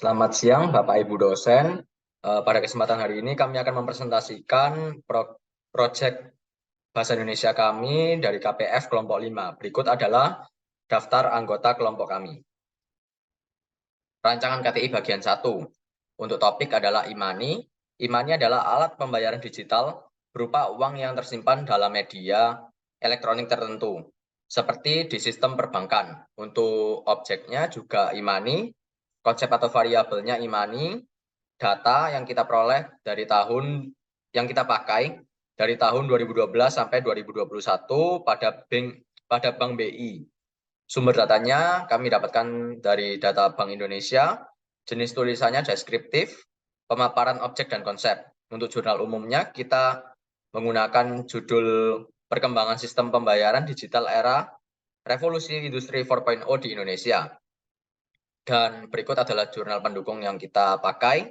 Selamat siang, Bapak Ibu dosen. Pada kesempatan hari ini kami akan mempresentasikan proyek Bahasa Indonesia kami dari KPF kelompok 5. Berikut adalah daftar anggota kelompok kami. Rancangan KTI bagian 1. Untuk topik adalah Imani. Imani adalah alat pembayaran digital berupa uang yang tersimpan dalam media elektronik tertentu, seperti di sistem perbankan. Untuk objeknya juga Imani, konsep atau variabelnya Imani, data yang kita peroleh dari tahun yang kita pakai dari tahun 2012 sampai 2021 pada Bank BI. Sumber datanya kami dapatkan dari data Bank Indonesia, jenis tulisannya deskriptif, pemaparan objek dan konsep. Untuk jurnal umumnya kita menggunakan judul Perkembangan Sistem Pembayaran Digital Era Revolusi Industri 4.0 di Indonesia. Dan berikut adalah jurnal pendukung yang kita pakai.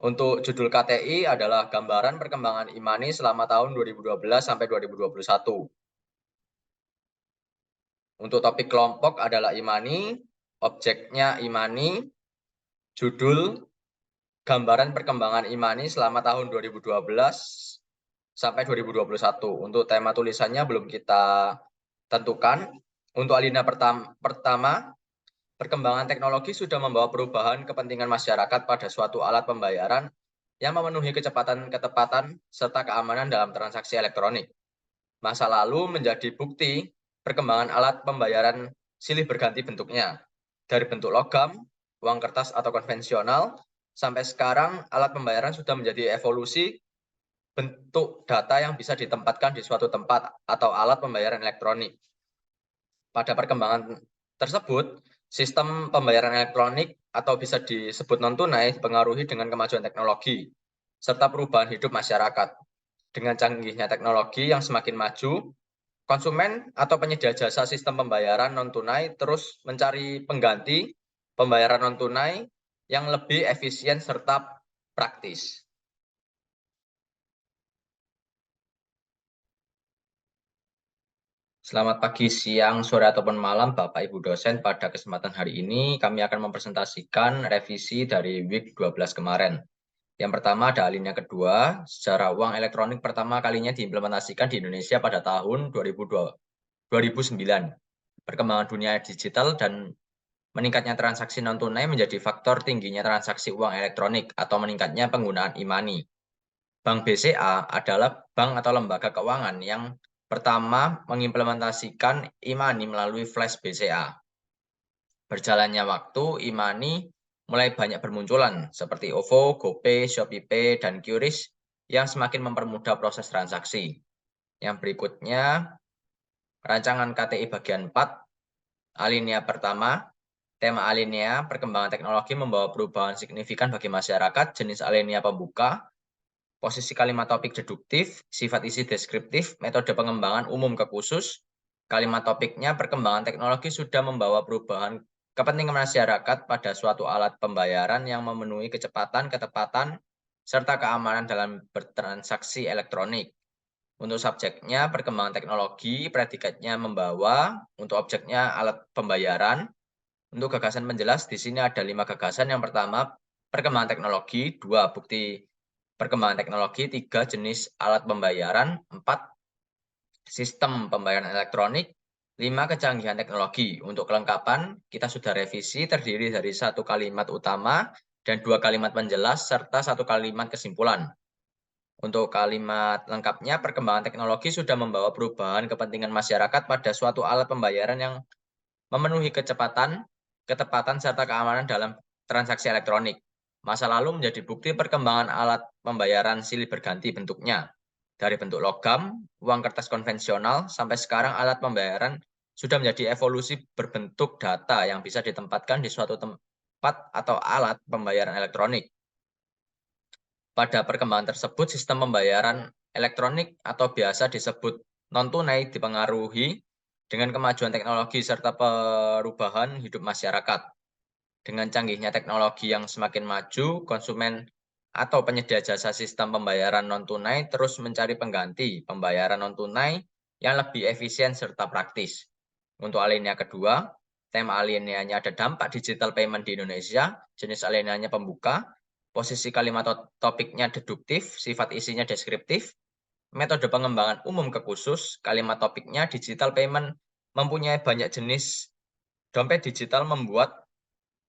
Untuk judul KTI adalah Gambaran Perkembangan Imani selama tahun 2012 sampai 2021. Untuk topik kelompok adalah Imani, objeknya Imani, judul Gambaran Perkembangan Imani selama tahun 2012 sampai 2021. Untuk tema tulisannya belum kita tentukan. Untuk alinea pertama, perkembangan teknologi sudah membawa perubahan kepentingan masyarakat pada suatu alat pembayaran yang memenuhi kecepatan, ketepatan, serta keamanan dalam transaksi elektronik. Masa lalu menjadi bukti perkembangan alat pembayaran silih berganti bentuknya. Dari bentuk logam, uang kertas atau konvensional, sampai sekarang alat pembayaran sudah menjadi evolusi bentuk data yang bisa ditempatkan di suatu tempat atau alat pembayaran elektronik. Pada perkembangan tersebut, sistem pembayaran elektronik atau bisa disebut non-tunai dipengaruhi dengan kemajuan teknologi, serta perubahan hidup masyarakat. Dengan canggihnya teknologi yang semakin maju, konsumen atau penyedia jasa sistem pembayaran non-tunai terus mencari pengganti pembayaran non-tunai yang lebih efisien serta praktis. Selamat pagi, siang, sore, ataupun malam, Bapak Ibu dosen. Pada kesempatan hari ini, kami akan mempresentasikan revisi dari week 12 kemarin. Yang pertama ada alinea kedua, sejarah uang elektronik pertama kalinya diimplementasikan di Indonesia pada tahun 2009. Perkembangan dunia digital dan meningkatnya transaksi non-tunai menjadi faktor tingginya transaksi uang elektronik atau meningkatnya penggunaan e-money. Bank BCA adalah bank atau lembaga keuangan yang pertama mengimplementasikan e-money melalui Flash BCA. Berjalannya waktu, e-money mulai banyak bermunculan seperti OVO, GoPay, ShopeePay, dan QRIS yang semakin mempermudah proses transaksi. Yang berikutnya, rancangan KTI bagian 4, alinea pertama. Tema alinea, perkembangan teknologi membawa perubahan signifikan bagi masyarakat, jenis alinea pembuka, posisi kalimat topik deduktif, sifat isi deskriptif, metode pengembangan umum ke khusus. Kalimat topiknya, perkembangan teknologi sudah membawa perubahan kepentingan masyarakat pada suatu alat pembayaran yang memenuhi kecepatan, ketepatan, serta keamanan dalam bertransaksi elektronik. Untuk subjeknya, perkembangan teknologi, predikatnya membawa, untuk objeknya alat pembayaran. Untuk gagasan penjelas, di sini ada 5 gagasan. Yang pertama, perkembangan teknologi, 2, bukti perkembangan teknologi, 3, jenis alat pembayaran, 4, sistem pembayaran elektronik, 5, kecanggihan teknologi. Untuk kelengkapan, kita sudah revisi terdiri dari 1 kalimat utama dan 2 kalimat penjelas serta 1 kalimat kesimpulan. Untuk kalimat lengkapnya, perkembangan teknologi sudah membawa perubahan kepentingan masyarakat pada suatu alat pembayaran yang memenuhi kecepatan, ketepatan, serta keamanan dalam transaksi elektronik. Masa lalu menjadi bukti perkembangan alat pembayaran silih berganti bentuknya. Dari bentuk logam, uang kertas konvensional, sampai sekarang alat pembayaran sudah menjadi evolusi berbentuk data yang bisa ditempatkan di suatu tempat atau alat pembayaran elektronik. Pada perkembangan tersebut, sistem pembayaran elektronik atau biasa disebut non-tunai dipengaruhi dengan kemajuan teknologi serta perubahan hidup masyarakat. Dengan canggihnya teknologi yang semakin maju, konsumen atau penyedia jasa sistem pembayaran non-tunai terus mencari pengganti pembayaran non-tunai yang lebih efisien serta praktis. Untuk alinea kedua, Tema alineanya ada dampak digital payment di Indonesia, jenis alineanya pembuka, posisi kalimat topiknya deduktif, sifat isinya deskriptif, metode pengembangan umum ke khusus, kalimat topiknya digital payment mempunyai banyak jenis. Dompet digital membuat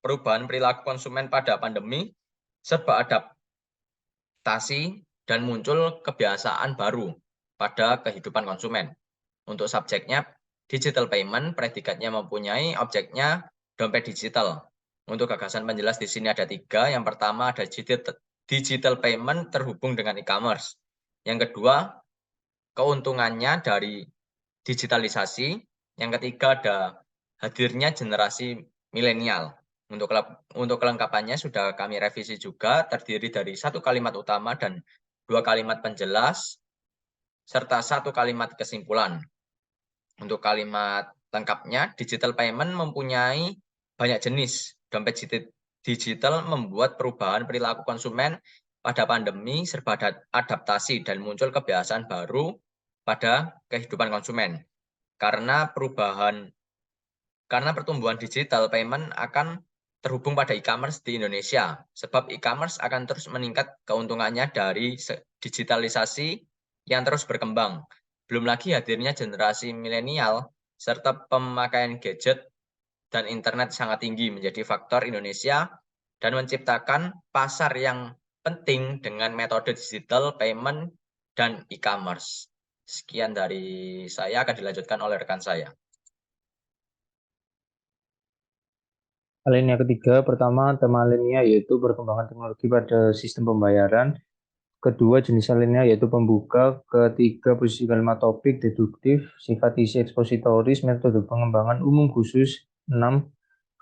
perubahan perilaku konsumen pada pandemi, serba adaptasi, dan muncul kebiasaan baru pada kehidupan konsumen. Untuk subjeknya, digital payment, predikatnya mempunyai, objeknya dompet digital. Untuk gagasan penjelas di sini ada 3. Yang pertama ada digital payment terhubung dengan e-commerce. Yang kedua, keuntungannya dari digitalisasi. Yang ketiga ada hadirnya generasi milenial. Untuk kelengkapannya sudah kami revisi juga, terdiri dari 1 kalimat utama dan 2 kalimat penjelas, serta 1 kalimat kesimpulan. Untuk kalimat lengkapnya, digital payment mempunyai banyak jenis. Dompet digital membuat perubahan perilaku konsumen pada pandemi serba adaptasi dan muncul kebiasaan baru pada kehidupan konsumen. Karena pertumbuhan digital payment akan terhubung pada e-commerce di Indonesia. Sebab e-commerce akan terus meningkat keuntungannya dari digitalisasi yang terus berkembang. Belum lagi hadirnya generasi milenial serta pemakaian gadget dan internet sangat tinggi menjadi faktor Indonesia dan menciptakan pasar yang penting dengan metode digital payment dan e-commerce. Sekian dari saya, akan dilanjutkan oleh rekan saya. Alinea ketiga, pertama tema alinea yaitu perkembangan teknologi pada sistem pembayaran. Kedua, jenis alinea yaitu pembuka. Ketiga, posisi kalimat topik, deduktif, sifat isi ekspositoris, metode pengembangan umum khusus. 6.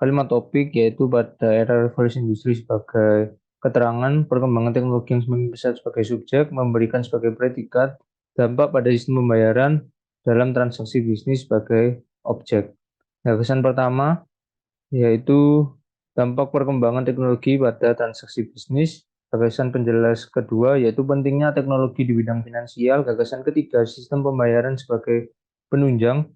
Kalimat topik yaitu pada era revolusi industri sebagai keterangan, perkembangan teknologi yang semakin besar sebagai subjek, memberikan sebagai predikat, dampak pada sistem pembayaran dalam transaksi bisnis sebagai objek. Gagasan pertama yaitu dampak perkembangan teknologi pada transaksi bisnis. Gagasan penjelas kedua yaitu pentingnya teknologi di bidang finansial. Gagasan ketiga, sistem pembayaran sebagai penunjang.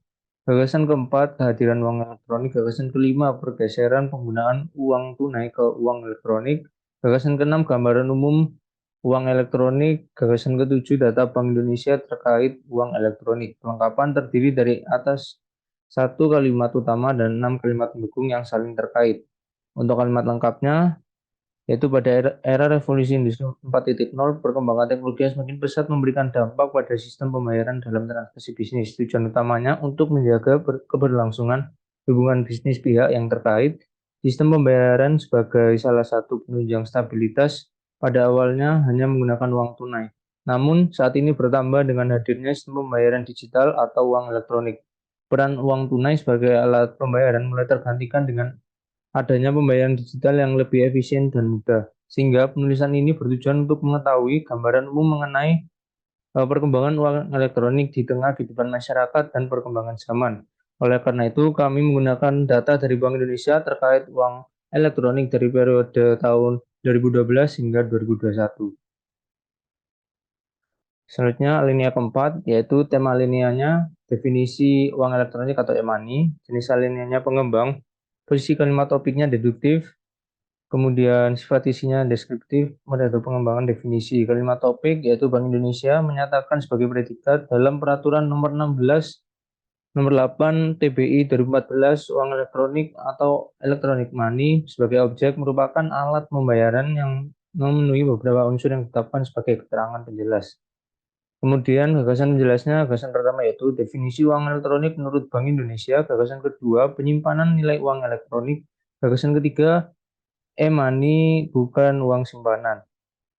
Gagasan keempat, kehadiran uang elektronik. Gagasan kelima, pergeseran penggunaan uang tunai ke uang elektronik. Gagasan keenam, gambaran umum uang elektronik. Gagasan ketujuh, data Bank Indonesia terkait uang elektronik. Kelengkapan terdiri dari atas 1 kalimat utama dan 6 kalimat pendukung yang saling terkait. Untuk kalimat lengkapnya, yaitu pada era revolusi industri 4.0, perkembangan teknologi yang semakin pesat memberikan dampak pada sistem pembayaran dalam transaksi bisnis. Tujuan utamanya untuk menjaga keberlangsungan hubungan bisnis pihak yang terkait. Sistem pembayaran sebagai salah satu penunjang stabilitas pada awalnya hanya menggunakan uang tunai. Namun saat ini bertambah dengan hadirnya sistem pembayaran digital atau uang elektronik. Peran uang tunai sebagai alat pembayaran mulai tergantikan dengan adanya pembayaran digital yang lebih efisien dan mudah. Sehingga penulisan ini bertujuan untuk mengetahui gambaran umum mengenai perkembangan uang elektronik di tengah kehidupan masyarakat dan perkembangan zaman. Oleh karena itu, kami menggunakan data dari Bank Indonesia terkait uang elektronik dari periode tahun 2012 hingga 2021. Selanjutnya, alinea keempat, yaitu tema alineanya definisi uang elektronik atau e-money, jenis alineanya pengembang, posisi kalimat topiknya deduktif, kemudian sifat isinya deskriptif, metode pengembangan definisi kalimat topik, yaitu Bank Indonesia menyatakan sebagai predikat dalam peraturan nomor 16 nomor 8 TBI 2014 uang elektronik atau electronic money sebagai objek merupakan alat pembayaran yang memenuhi beberapa unsur yang ditetapkan sebagai keterangan penjelas. Kemudian gagasan penjelasnya, gagasan pertama yaitu definisi uang elektronik menurut Bank Indonesia, gagasan kedua penyimpanan nilai uang elektronik, gagasan ketiga e-money bukan uang simpanan.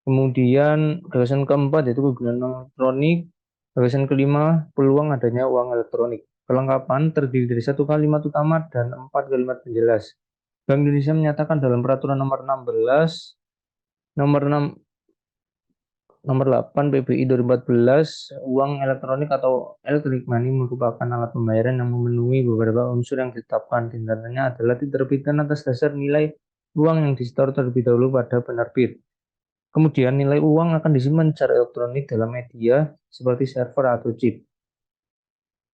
Kemudian gagasan keempat yaitu penggunaan uang elektronik, gagasan kelima peluang adanya uang elektronik. Kelengkapan terdiri dari 1 kalimat utama dan 4 kalimat penjelas. Bank Indonesia menyatakan dalam peraturan nomor 16 nomor 6 Nomor 8 PBI 2014, uang elektronik atau electronic money merupakan alat pembayaran yang memenuhi beberapa unsur yang ditetapkan. Tindakannya adalah diterbitkan atas dasar nilai uang yang disetor terlebih dahulu pada penerbit. Kemudian nilai uang akan disimpan secara elektronik dalam media seperti server atau chip.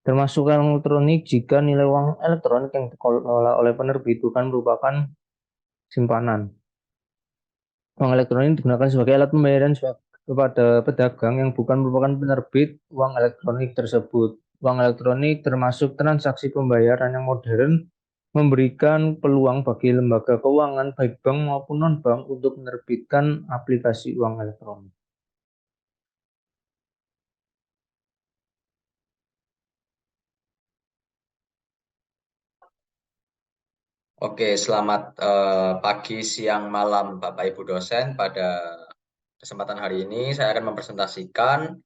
termasuk uang elektronik jika nilai uang elektronik yang dikelola oleh penerbit bukan merupakan simpanan. Uang elektronik digunakan sebagai alat pembayaran kepada pedagang yang bukan merupakan penerbit uang elektronik tersebut. Uang elektronik termasuk transaksi pembayaran yang modern, memberikan peluang bagi lembaga keuangan baik bank maupun non-bank untuk menerbitkan aplikasi uang elektronik. Oke, selamat pagi, siang, malam Bapak Ibu dosen. Pada kesempatan hari ini saya akan mempresentasikan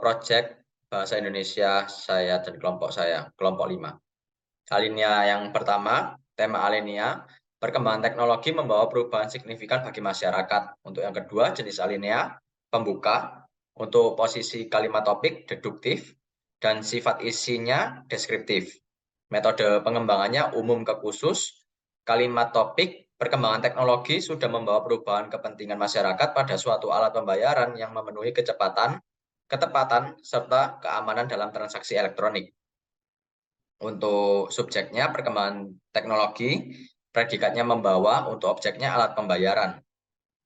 proyek Bahasa Indonesia saya dan kelompok saya, kelompok 5. Alinea yang pertama, tema alinea, perkembangan teknologi membawa perubahan signifikan bagi masyarakat. Untuk yang kedua, jenis alinea, pembuka. Untuk posisi kalimat topik, deduktif. Dan sifat isinya, deskriptif. Metode pengembangannya umum ke khusus. Kalimat topik, perkembangan teknologi sudah membawa perubahan kepentingan masyarakat pada suatu alat pembayaran yang memenuhi kecepatan, ketepatan, serta keamanan dalam transaksi elektronik. Untuk subjeknya perkembangan teknologi, predikatnya membawa, untuk objeknya alat pembayaran.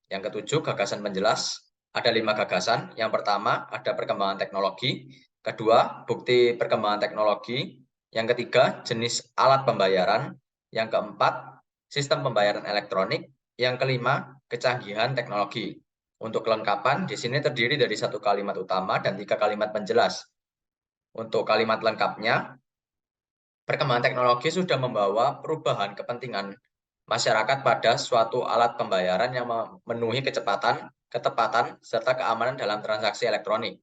Yang ketujuh, gagasan penjelas. Ada 5 gagasan. Yang pertama, ada perkembangan teknologi. Kedua, bukti perkembangan teknologi. Yang ketiga, jenis alat pembayaran. Yang keempat, sistem pembayaran elektronik. Yang kelima, kecanggihan teknologi. Untuk kelengkapan, di sini terdiri dari 1 kalimat utama dan 3 kalimat penjelas. Untuk kalimat lengkapnya, perkembangan teknologi sudah membawa perubahan kepentingan masyarakat pada suatu alat pembayaran yang memenuhi kecepatan, ketepatan, serta keamanan dalam transaksi elektronik.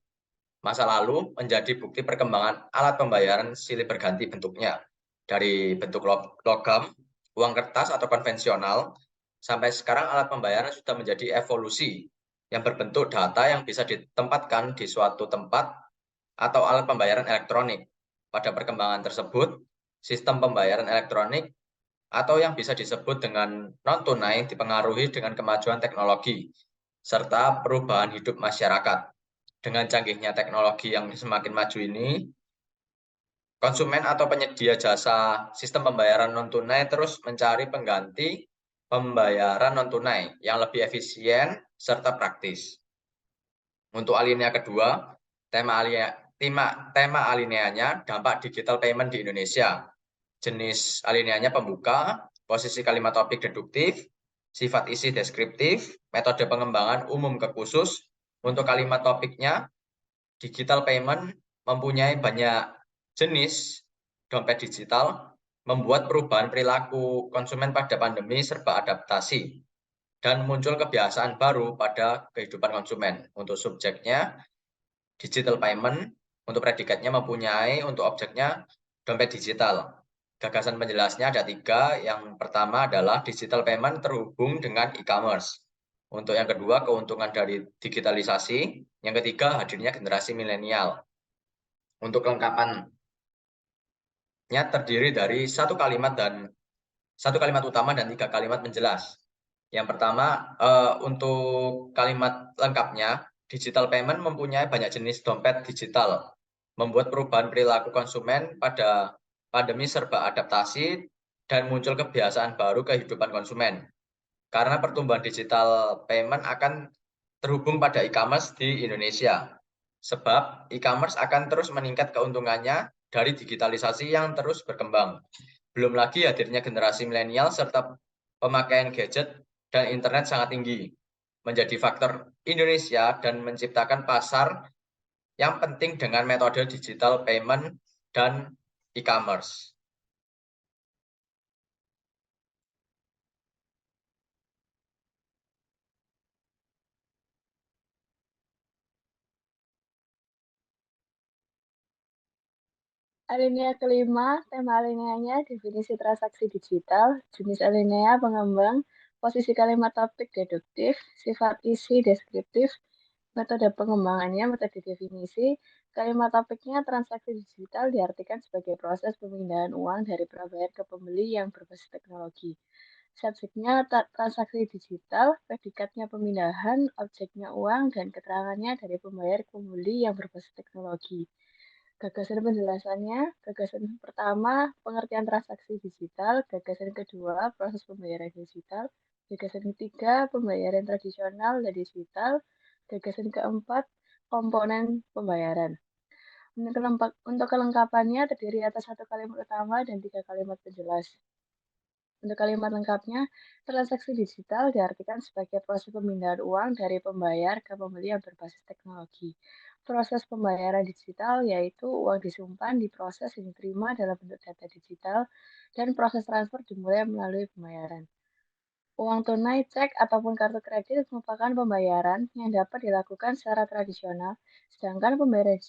Masa lalu menjadi bukti perkembangan alat pembayaran silih berganti bentuknya, dari bentuk logam, uang kertas atau konvensional, sampai sekarang alat pembayaran sudah menjadi evolusi yang berbentuk data yang bisa ditempatkan di suatu tempat atau alat pembayaran elektronik. Pada perkembangan tersebut, sistem pembayaran elektronik atau yang bisa disebut dengan non-tunai dipengaruhi dengan kemajuan teknologi serta perubahan hidup masyarakat. Dengan canggihnya teknologi yang semakin maju ini, konsumen atau penyedia jasa sistem pembayaran non-tunai terus mencari pengganti pembayaran non-tunai yang lebih efisien serta praktis. Untuk alinea kedua, tema alineanya dampak digital payment di Indonesia. Jenis alineanya pembuka, posisi kalimat topik deduktif, sifat isi deskriptif, metode pengembangan umum ke khusus. Untuk kalimat topiknya, digital payment mempunyai banyak jenis dompet digital, membuat perubahan perilaku konsumen pada pandemi serba adaptasi, dan muncul kebiasaan baru pada kehidupan konsumen. Untuk subjeknya, digital payment, untuk predikatnya mempunyai, untuk objeknya dompet digital. Gagasan penjelasnya ada 3. Yang pertama adalah digital payment terhubung dengan e-commerce. Untuk yang kedua, keuntungan dari digitalisasi. Yang ketiga, hadirnya generasi milenial. Untuk kelengkapannya terdiri dari 1 kalimat utama dan 3 kalimat penjelas. Yang pertama, untuk kalimat lengkapnya, digital payment mempunyai banyak jenis dompet digital, membuat perubahan perilaku konsumen pada pandemi serba adaptasi dan muncul kebiasaan baru kehidupan konsumen. Karena pertumbuhan digital payment akan terhubung pada e-commerce di Indonesia. Sebab e-commerce akan terus meningkat keuntungannya dari digitalisasi yang terus berkembang. Belum lagi hadirnya generasi milenial serta pemakaian gadget dan internet sangat tinggi, menjadi faktor Indonesia dan menciptakan pasar yang penting dengan metode digital payment dan e-commerce. Alinea kelima, tema alineanya definisi transaksi digital, jenis alinea pengembang, posisi kalimat topik deduktif, sifat isi deskriptif, metode pengembangannya, metode definisi, kalimat topiknya transaksi digital diartikan sebagai proses pemindahan uang dari prabayar ke pembeli yang berbasis teknologi. Subjeknya transaksi digital, predikatnya pemindahan, objeknya uang, dan keterangannya dari pembayar ke pembeli yang berbasis teknologi. Gagasan penjelasannya, gagasan pertama, pengertian transaksi digital, gagasan kedua, proses pembayaran digital, gagasan ketiga, pembayaran tradisional dan digital, gagasan keempat, komponen pembayaran. Untuk kelengkapannya terdiri atas satu kalimat utama dan tiga kalimat penjelas. Untuk kalimat lengkapnya, transaksi digital diartikan sebagai proses pemindahan uang dari pembayar ke pembeli yang berbasis teknologi. Proses pembayaran digital yaitu uang disimpan, diproses, dan diterima dalam bentuk data digital, dan proses transfer dimulai melalui pembayaran. Uang tunai, cek, ataupun kartu kredit merupakan pembayaran yang dapat dilakukan secara tradisional, sedangkan pembayaran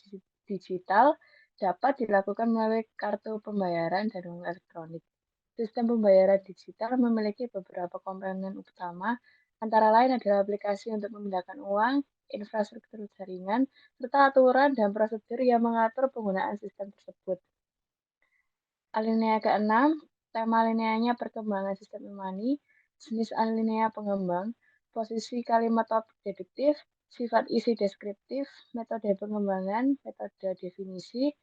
digital dapat dilakukan melalui kartu pembayaran dan uang elektronik. Sistem pembayaran digital memiliki beberapa komponen utama, antara lain adalah aplikasi untuk memindahkan uang, infrastruktur jaringan, serta aturan dan prosedur yang mengatur penggunaan sistem tersebut. Alinea ke-6, tema alineanya perkembangan sistem e-money, jenis alinea pengembang, posisi kalimat topik deduktif, sifat isi deskriptif, metode pengembangan, metode definisi.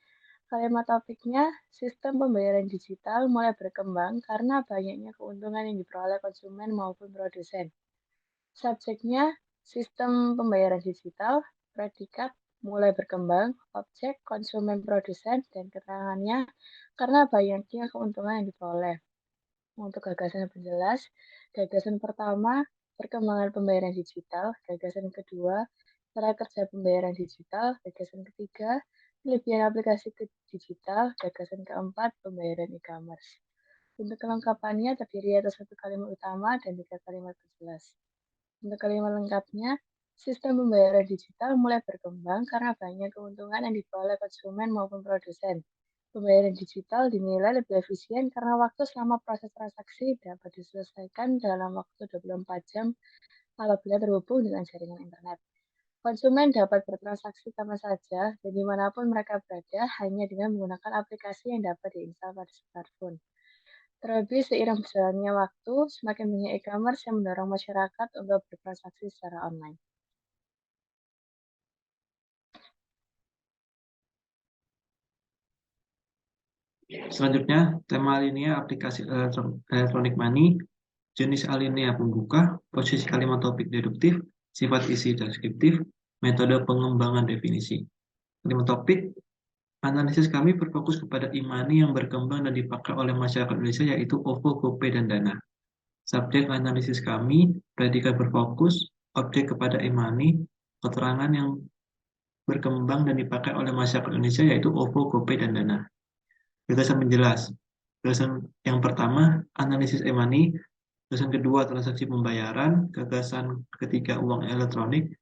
Kalimat topiknya, sistem pembayaran digital mulai berkembang karena banyaknya keuntungan yang diperoleh konsumen maupun produsen. Subjeknya, sistem pembayaran digital, predikat, mulai berkembang, objek, konsumen, produsen, dan keterangannya karena banyaknya keuntungan yang diperoleh. Untuk gagasan penjelas, gagasan pertama, perkembangan pembayaran digital, gagasan kedua, cara kerja pembayaran digital, gagasan ketiga, kelebihan aplikasi ke digital, gagasan keempat, pembayaran e-commerce. Untuk kelengkapannya terdiri atas satu kalimat utama dan tiga kalimat penjelas. Untuk kalimat lengkapnya, sistem pembayaran digital mulai berkembang karena banyak keuntungan yang diperoleh konsumen maupun produsen. Pembayaran digital dinilai lebih efisien karena waktu selama proses transaksi dapat diselesaikan dalam waktu 24 jam apabila terhubung dengan jaringan internet. Konsumen dapat bertransaksi kapan saja dan dimanapun mereka berada hanya dengan menggunakan aplikasi yang dapat diinstal pada smartphone. Terlebih seiring berjalannya waktu, semakin banyak e-commerce yang mendorong masyarakat untuk bertransaksi secara online. Selanjutnya, tema alinea aplikasi elektronik money, jenis alinea pembuka, posisi kalimat topik deduktif, sifat isi deskriptif, metode pengembangan definisi. Kalimat topik, analisis kami berfokus kepada e-money yang berkembang dan dipakai oleh masyarakat Indonesia yaitu OVO, GoPay, dan Dana. Subjek analisis kami, predikat berfokus, objek kepada e-money, keterangan yang berkembang dan dipakai oleh masyarakat Indonesia yaitu OVO, GoPay, dan Dana. Gagasan penjelas. Gagasan yang pertama, analisis e-money. Gagasan kedua, transaksi pembayaran. Gagasan ketiga, uang elektronik.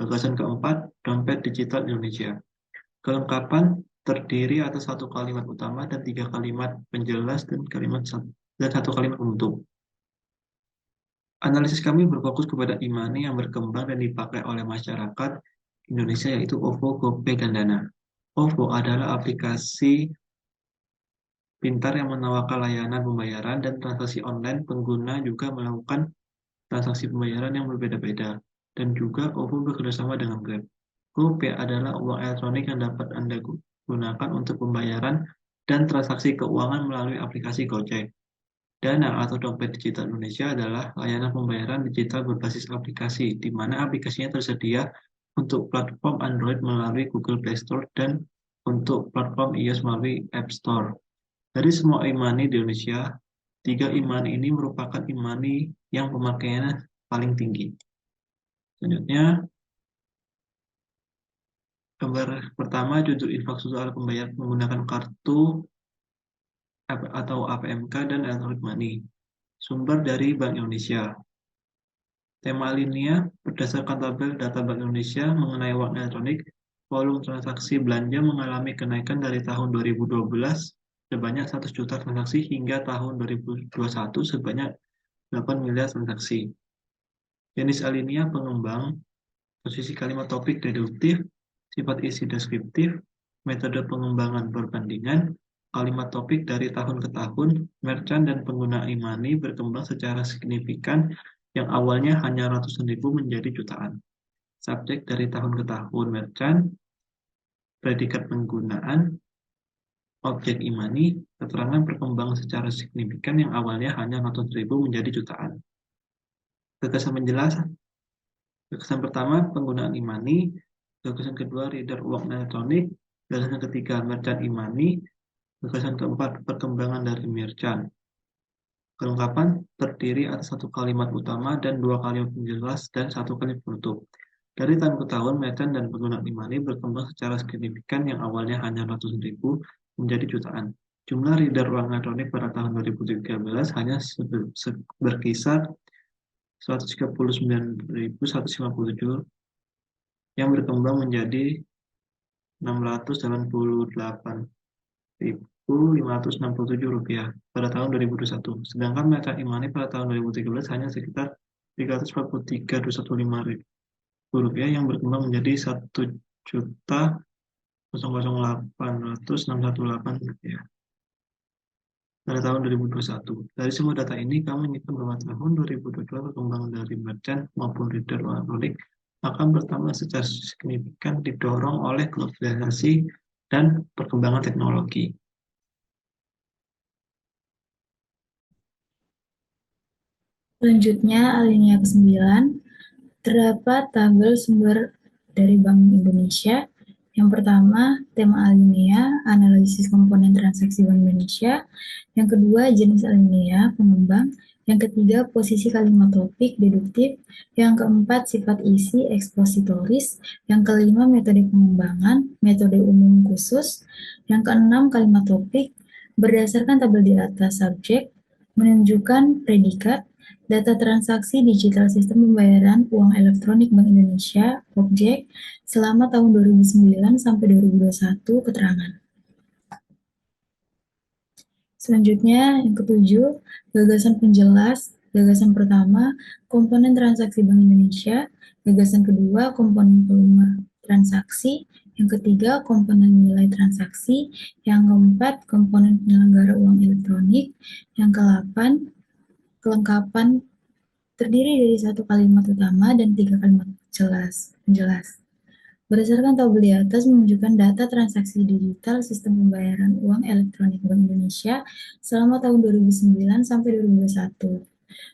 Gagasan keempat, dompet digital Indonesia. Kelengkapan terdiri atas satu kalimat utama dan tiga kalimat penjelas dan satu kalimat penutup. Analisis kami berfokus kepada e-money yang berkembang dan dipakai oleh masyarakat Indonesia yaitu OVO, GoPay, dan Dana. OVO adalah aplikasi pintar yang menawarkan layanan pembayaran dan transaksi online. Pengguna juga melakukan transaksi pembayaran yang berbeda-beda, dan juga OVO bekerjasama dengan Grab. GoPay adalah uang elektronik yang dapat Anda gunakan untuk pembayaran dan transaksi keuangan melalui aplikasi Gojek. Dana atau Dompet Digital Indonesia adalah layanan pembayaran digital berbasis aplikasi, di mana aplikasinya tersedia untuk platform Android melalui Google Play Store dan untuk platform iOS melalui App Store. Dari semua e-money di Indonesia, 3 e-money ini merupakan e-money yang pemakaiannya paling tinggi. Selanjutnya, gambar pertama, judul infrastruktur pembayaran menggunakan kartu atau APMK dan elektronik money. Sumber dari Bank Indonesia. Tema alinea berdasarkan tabel data Bank Indonesia mengenai uang elektronik, volume transaksi belanja mengalami kenaikan dari tahun 2012 sebanyak 100 juta transaksi hingga tahun 2021 sebanyak 8 miliar transaksi. Jenis alinea pengembang, posisi kalimat topik deduktif, sifat isi deskriptif, metode pengembangan perbandingan, kalimat topik dari tahun ke tahun, merchant dan pengguna e-money berkembang secara signifikan yang awalnya hanya ratusan ribu menjadi jutaan. Subjek dari tahun ke tahun, merchant, predikat penggunaan, objek e-money, keterangan perkembangan secara signifikan yang awalnya hanya ratus ribu menjadi jutaan. Gagasan penjelasan. Gagasan pertama, penggunaan e-money. Gagasan kedua, reader uang elektronik. Gagasan ketiga, merchant e-money. Gagasan keempat, perkembangan dari merchant. Kelengkapan terdiri atas satu kalimat utama dan dua kalimat penjelas dan satu kalimat penutup. Dari tahun ke tahun, merchant dan penggunaan e-money berkembang secara signifikan yang awalnya hanya ratus ribu menjadi jutaan. Jumlah reader uang elektronik pada tahun 2013 hanya berkisar 139.157 yang berkembang menjadi 688.567 rupiah pada tahun 2021. Sedangkan merchant e-money pada tahun 2013 hanya sekitar 343.215 rupiah yang berkembang menjadi 1.008.618 rupiah pada tahun 2021. Dari semua data ini, kami menyimpulkan bahwa tahun 2022 perkembangan dari merchant maupun reader elektronik akan bertambah secara signifikan didorong oleh globalisasi dan perkembangan teknologi. Selanjutnya, alinea ke-9, terdapat tabel sumber dari Bank Indonesia. Yang pertama, tema alinea, analisis komponen transaksi Bank Indonesia. Yang kedua, jenis alinea, pengembang. Yang ketiga, posisi kalimat topik, deduktif. Yang keempat, sifat isi, ekspositoris. Yang kelima, metode pengembangan, metode umum khusus. Yang keenam, kalimat topik. Berdasarkan tabel di atas, subjek menunjukkan predikat, data transaksi digital sistem pembayaran uang elektronik Bank Indonesia, objek, selama tahun 2009 sampai 2021, keterangan. Selanjutnya, yang ketujuh, gagasan penjelas. Gagasan pertama, komponen transaksi Bank Indonesia. Gagasan kedua, komponen volume transaksi. Yang ketiga, komponen nilai transaksi. Yang keempat, komponen penyelenggara uang elektronik. Yang ke-8, kelengkapan terdiri dari satu kalimat utama dan tiga kalimat penjelas. Berdasarkan tabel di atas menunjukkan data transaksi digital sistem pembayaran uang elektronik Bank Indonesia selama tahun 2009 sampai 2021.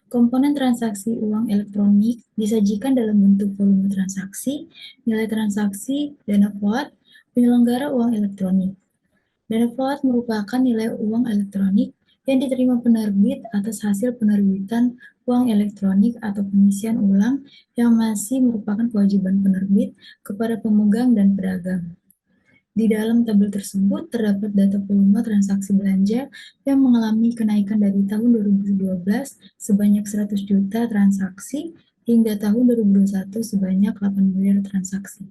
Komponen transaksi uang elektronik disajikan dalam bentuk volume transaksi, nilai transaksi, dana float, penyelenggara uang elektronik. Dana float merupakan nilai uang elektronik yang diterima penerbit atas hasil penerbitan uang elektronik atau pengisian ulang yang masih merupakan kewajiban penerbit kepada pemegang dan pedagang. Di dalam tabel tersebut terdapat data volume transaksi belanja yang mengalami kenaikan dari tahun 2012 sebanyak 100 juta transaksi hingga tahun 2021 sebanyak 8 miliar transaksi.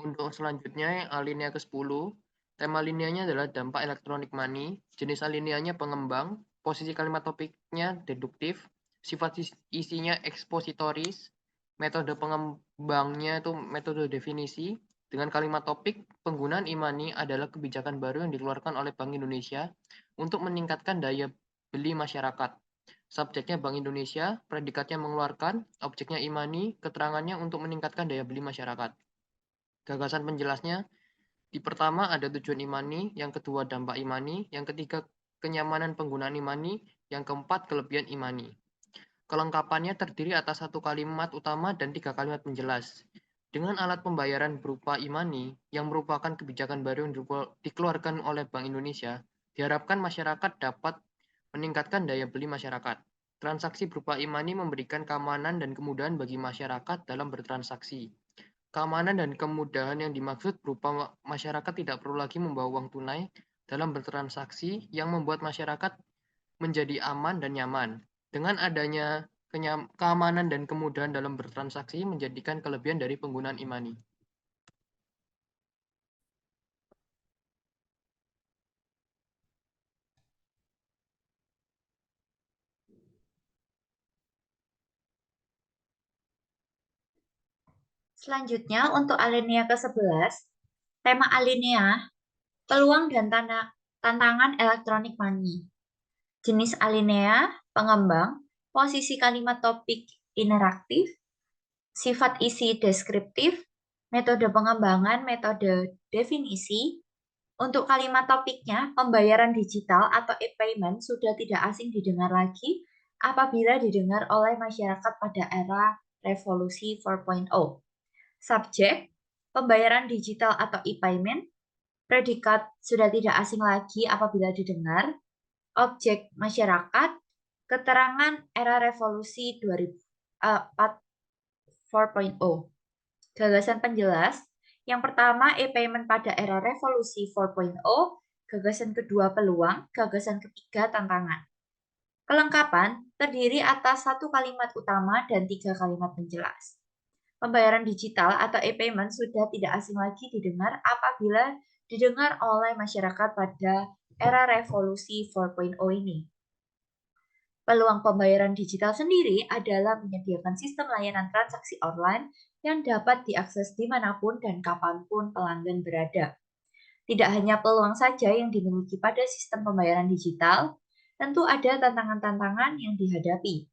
Untuk selanjutnya, alinea ke-10, tema lineanya adalah dampak electronic money, jenis alineanya pengembang, posisi kalimat topiknya deduktif, sifat isinya ekspositoris, metode pengembangnya itu metode definisi, dengan kalimat topik, penggunaan e-money adalah kebijakan baru yang dikeluarkan oleh Bank Indonesia untuk meningkatkan daya beli masyarakat. Subjeknya Bank Indonesia, predikatnya mengeluarkan, objeknya e-money, keterangannya untuk meningkatkan daya beli masyarakat. Gagasan penjelasnya, di pertama ada tujuan e-money, yang kedua dampak e-money, yang ketiga kenyamanan penggunaan e-money, yang keempat kelebihan e-money. Kelengkapannya terdiri atas satu kalimat utama dan tiga kalimat penjelas. Dengan alat pembayaran berupa e-money, yang merupakan kebijakan baru yang dikeluarkan oleh Bank Indonesia, diharapkan masyarakat dapat meningkatkan daya beli masyarakat. Transaksi berupa e-money memberikan keamanan dan kemudahan bagi masyarakat dalam bertransaksi. Keamanan dan kemudahan yang dimaksud berupa masyarakat tidak perlu lagi membawa uang tunai dalam bertransaksi yang membuat masyarakat menjadi aman dan nyaman. Dengan adanya keamanan dan kemudahan dalam bertransaksi menjadikan kelebihan dari penggunaan e-money. Selanjutnya untuk alinea ke-11, tema alinea, peluang dan tantangan elektronik money. Jenis alinea, pengembang, posisi kalimat topik interaktif, sifat isi deskriptif, metode pengembangan, metode definisi. Untuk kalimat topiknya, pembayaran digital atau e-payment sudah tidak asing didengar lagi apabila didengar oleh masyarakat pada era revolusi 4.0. Subjek, pembayaran digital atau e-payment. Predikat sudah tidak asing lagi apabila didengar. Objek, masyarakat. Keterangan era revolusi 4.0. Gagasan penjelas. Yang pertama, e-payment pada era revolusi 4.0. Gagasan kedua, peluang. Gagasan ketiga, tantangan. Kelengkapan terdiri atas 1 kalimat utama dan 3 kalimat penjelas. Pembayaran digital atau e-payment sudah tidak asing lagi didengar apabila didengar oleh masyarakat pada era revolusi 4.0 ini. Peluang pembayaran digital sendiri adalah menyediakan sistem layanan transaksi online yang dapat diakses dimanapun dan kapanpun pelanggan berada. Tidak hanya peluang saja yang dimiliki pada sistem pembayaran digital, tentu ada tantangan-tantangan yang dihadapi.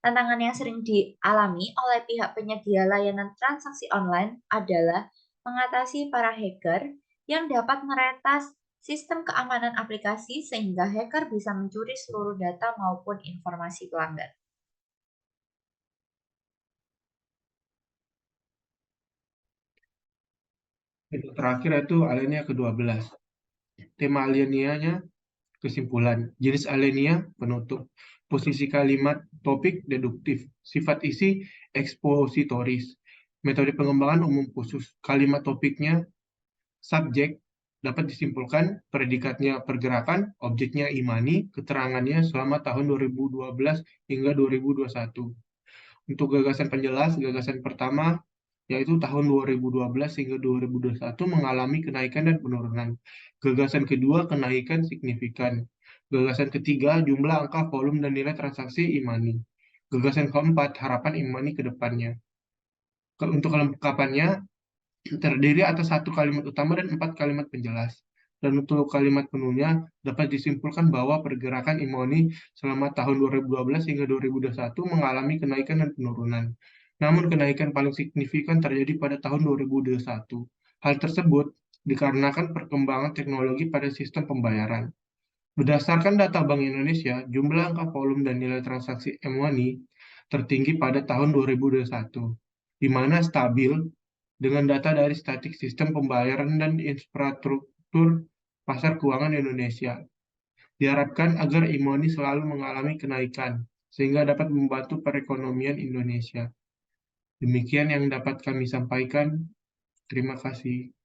Tantangan yang sering dialami oleh pihak penyedia layanan transaksi online adalah mengatasi para hacker yang dapat meretas sistem keamanan aplikasi sehingga hacker bisa mencuri seluruh data maupun informasi pelanggan. Itu terakhir itu alinea ke-12. Tema alineanya kesimpulan. Jenis alinea penutup. Posisi kalimat topik deduktif. Sifat isi ekspositoris. Metode pengembangan umum khusus. Kalimat topiknya subjek dapat disimpulkan, predikatnya pergerakan, objeknya imani, keterangannya selama tahun 2012 hingga 2021. Untuk gagasan penjelas, gagasan pertama yaitu tahun 2012 hingga 2021 mengalami kenaikan dan penurunan. Gagasan kedua, kenaikan signifikan. Gagasan ketiga, jumlah angka, volume, dan nilai transaksi imani. Gagasan keempat, harapan imani ke depannya. Untuk kelengkapannya, terdiri atas 1 kalimat utama dan 4 kalimat penjelas. Dan untuk kalimat penuhnya dapat disimpulkan bahwa pergerakan imani selama tahun 2012 hingga 2021 mengalami kenaikan dan penurunan. Namun kenaikan paling signifikan terjadi pada tahun 2021. Hal tersebut dikarenakan perkembangan teknologi pada sistem pembayaran. Berdasarkan data Bank Indonesia, jumlah angka volume dan nilai transaksi M-Money tertinggi pada tahun 2021, di mana stabil dengan data dari statik sistem pembayaran dan infrastruktur pasar keuangan Indonesia. Diharapkan agar e-money selalu mengalami kenaikan, sehingga dapat membantu perekonomian Indonesia. Demikian yang dapat kami sampaikan. Terima kasih.